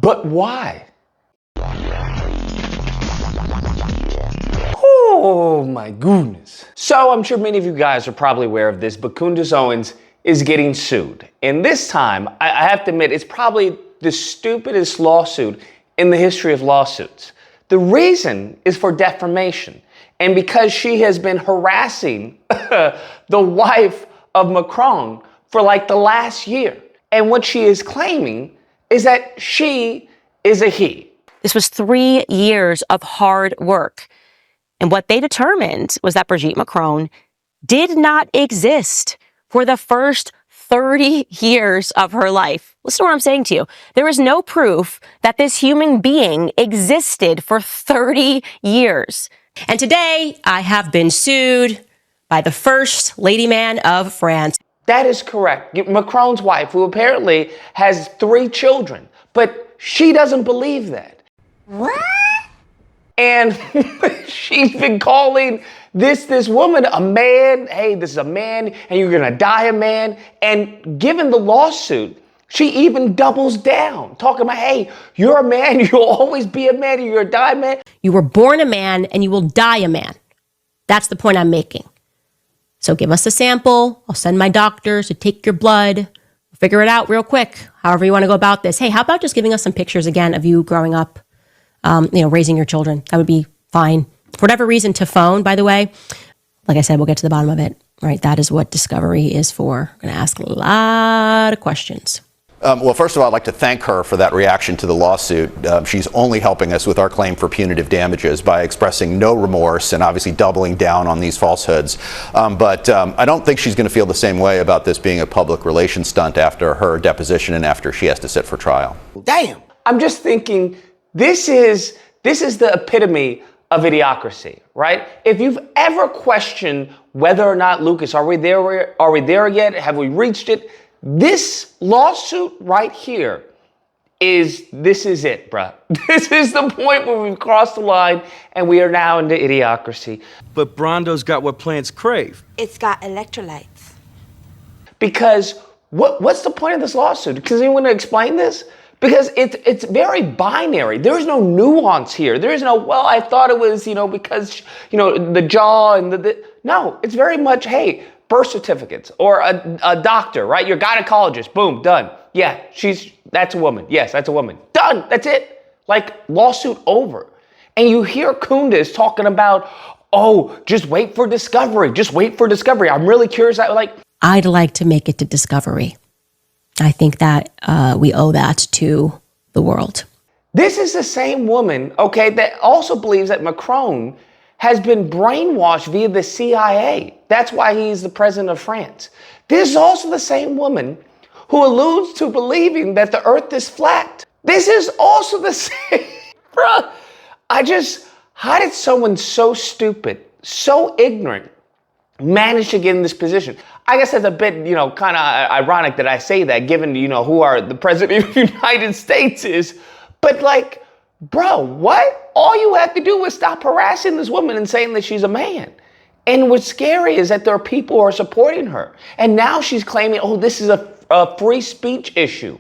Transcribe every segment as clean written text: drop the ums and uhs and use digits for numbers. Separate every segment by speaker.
Speaker 1: But why? Oh my goodness. So I'm sure many of you guys are probably aware of this, but Candace Owens is getting sued. And this time, I have to admit, it's probably the stupidest lawsuit in the history of lawsuits. The reason is for defamation. And because she has been harassing the wife of Macron for like the last year. And what she is claiming is that she is a he.
Speaker 2: This was 3 years of hard work. And what they determined was that Brigitte Macron did not exist for the first 30 years of her life. Listen to what I'm saying to you. There is no proof that this human being existed for 30 years. And today, I have been sued by the first lady man of France.
Speaker 1: That is correct. Macron's wife, who apparently has 3 children, but she doesn't believe that.
Speaker 3: What?
Speaker 1: And she's been calling this woman a man. Hey, this is a man, and you're gonna die a man. And given the lawsuit, she even doubles down, talking about, hey, you're a man, you'll always be a man, you're a die man.
Speaker 2: You were born a man, and you will die a man. That's the point I'm making. So give us a sample. I'll send my doctors to take your blood. We'll figure it out real quick, however you want to go about this. Hey, how about just giving us some pictures again of you growing up? Raising your children. That would be fine. For whatever reason, to phone, by the way, like I said, we'll get to the bottom of it, right? That is what discovery is for. We're going to ask a lot of questions.
Speaker 4: Well, first of all, I'd like to thank her for that reaction to the lawsuit. She's only helping us with our claim for punitive damages by expressing no remorse and obviously doubling down on these falsehoods. But I don't think she's going to feel the same way about this being a public relations stunt after her deposition and after she has to sit for trial.
Speaker 1: Damn. I'm just thinking, this is the epitome of idiocracy, right? If you've ever questioned whether or not, Lucas, are we there yet? Have we reached it? This lawsuit right here this is it, bruh. This is the point where we've crossed the line and we are now into idiocracy.
Speaker 5: But Brondo's got what plants crave.
Speaker 3: It's got electrolytes.
Speaker 1: Because what's the point of this lawsuit? Does anyone explain this? Because it's very binary. There is no nuance here. There is no, well, I thought it was, because, the jaw and no, it's very much, hey, birth certificates or a doctor, right? Your gynecologist, boom, done. Yeah, that's a woman. Yes, that's a woman. Done, that's it. Like, lawsuit over. And you hear Candace talking about, oh, just wait for discovery. Just wait for discovery. I'm really curious.
Speaker 2: I'd like to make it to discovery. I think that we owe that to the world.
Speaker 1: This is the same woman, okay, that also believes that Macron has been brainwashed via the CIA. That's why he's the president of France. This is also the same woman who alludes to believing that the earth is flat. This is also the same, bruh. How did someone so stupid, so ignorant, manage to get in this position? I guess that's a bit, kind of ironic that I say that, given, who the president of the United States is. But bro, what? All you have to do was stop harassing this woman and saying that she's a man. And what's scary is that there are people who are supporting her. And now she's claiming, oh, this is a free speech issue.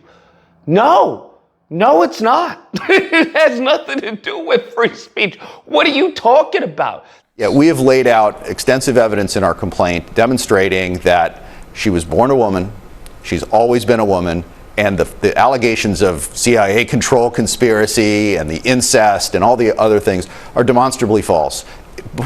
Speaker 1: No, it's not. It has nothing to do with free speech. What are you talking about?
Speaker 4: Yeah, we have laid out extensive evidence in our complaint demonstrating that she was born a woman, she's always been a woman, and the allegations of CIA control conspiracy and the incest and all the other things are demonstrably false.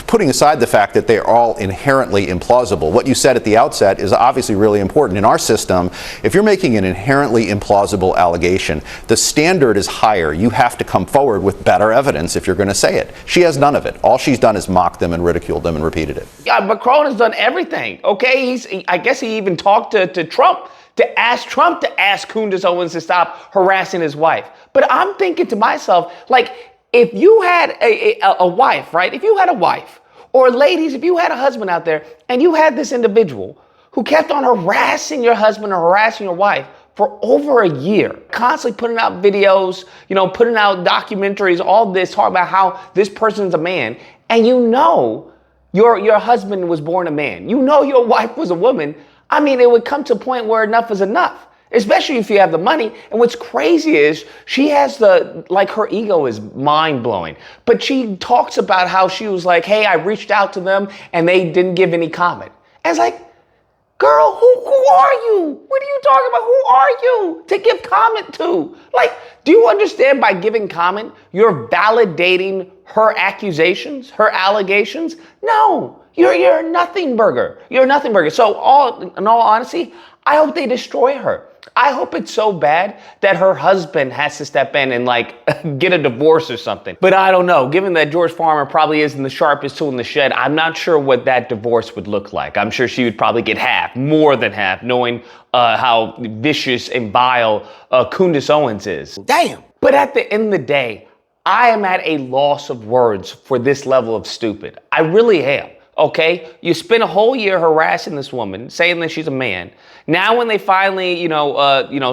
Speaker 4: Putting aside the fact that they are all inherently implausible, what you said at the outset is obviously really important. In our system, if you're making an inherently implausible allegation, the standard is higher. You have to come forward with better evidence if you're going to say it. She has none of it. All she's done is mocked them and ridiculed them and repeated it.
Speaker 1: Yeah, Macron has done everything, okay? I guess he even talked to Trump to ask Candace Owens to stop harassing his wife. But I'm thinking to myself, if you had a wife, right? If you had a wife, or ladies, if you had a husband out there and you had this individual who kept on harassing your husband or harassing your wife for over a year, constantly putting out videos, putting out documentaries, all this, talking about how this person's a man, and your husband was born a man, your wife was a woman, it would come to a point where enough is enough. especially if you have the money. And what's crazy is she has her ego is mind-blowing. But she talks about how she was like, hey, I reached out to them and they didn't give any comment. And it's like, girl, who are you? What are you talking about? Who are you to give comment to? Like, do you understand by giving comment, you're validating her accusations, her allegations? No, you're a nothing burger. You're a nothing burger. So in all honesty, I hope they destroy her. I hope it's so bad that her husband has to step in and get a divorce or something. But I don't know. Given that George Farmer probably isn't the sharpest tool in the shed, I'm not sure what that divorce would look like. I'm sure she would probably get half, more than half, knowing how vicious and vile Candace Owens is.
Speaker 6: Damn.
Speaker 1: But at the end of the day, I am at a loss of words for this level of stupid. I really am. Okay, you spent a whole year harassing this woman, saying that she's a man. Now, when they finally,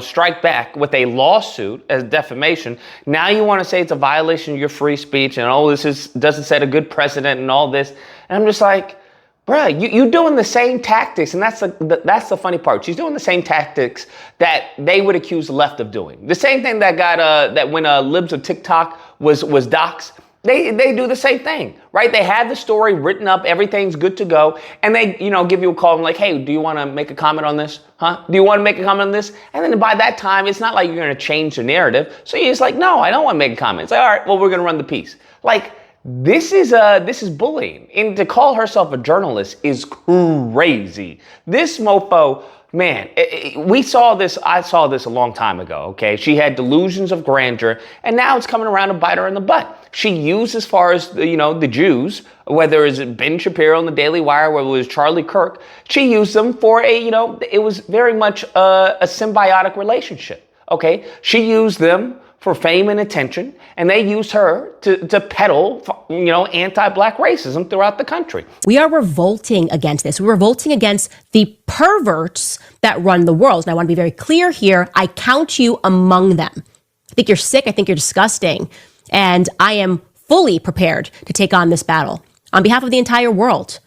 Speaker 1: strike back with a lawsuit as defamation, now you want to say it's a violation of your free speech and doesn't set a good precedent and all this. And I'm just like, bruh, you doing the same tactics, and that's the funny part. She's doing the same tactics that they would accuse the left of doing. The same thing that that when libs of TikTok was doxxed. They do the same thing, right? They have the story written up, everything's good to go, and they, give you a call and like, hey, do you want to make a comment on this? Huh? Do you want to make a comment on this? And then by that time, it's not like you're going to change the narrative. So you're just like, no, I don't want to make a comment. It's like, all right, well, we're going to run the piece. Like, this is bullying. And to call herself a journalist is crazy. This mofo, man, I saw this a long time ago, okay? She had delusions of grandeur, and now it's coming around to bite her in the butt. She used, as far as, the Jews, whether it's Ben Shapiro on the Daily Wire, whether it was Charlie Kirk, she used them for it was very much a symbiotic relationship, okay? She used them for fame and attention, and they used her to peddle, anti-black racism throughout the country.
Speaker 2: We are revolting against this. We're revolting against the perverts that run the world. And I want to be very clear here. I count you among them. I think you're sick. I think you're disgusting. And I am fully prepared to take on this battle on behalf of the entire world.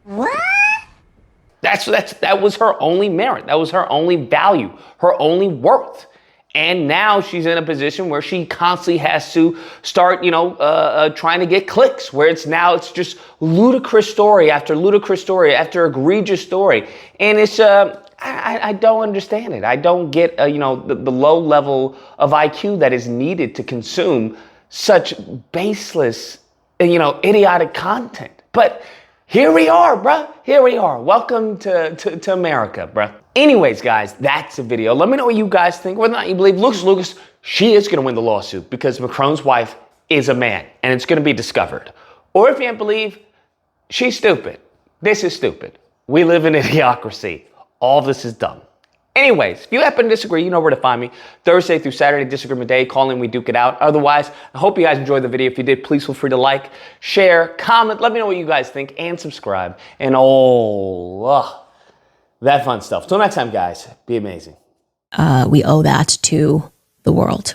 Speaker 3: What?
Speaker 1: That was her only merit. That was her only value, her only worth. And now she's in a position where she constantly has to start, trying to get clicks, where it's just ludicrous story after ludicrous story after egregious story. And it's, I don't understand it. I don't get, the low level of IQ that is needed to consume such baseless, idiotic content. But here we are, bruh. Here we are. Welcome to America, bruh. Anyways, guys, that's the video. Let me know what you guys think. Whether or not you believe Lucas, she is going to win the lawsuit because Macron's wife is a man and it's going to be discovered. Or if you don't believe, she's stupid. This is stupid. We live in idiocracy. All this is dumb. Anyways, if you happen to disagree, you know where to find me. Thursday through Saturday, Disagreement Day, calling, we duke it out. Otherwise, I hope you guys enjoyed the video. If you did, please feel free to like, share, comment. Let me know what you guys think and subscribe. And that fun stuff. Till next time, guys, be amazing.
Speaker 2: We owe that to the world.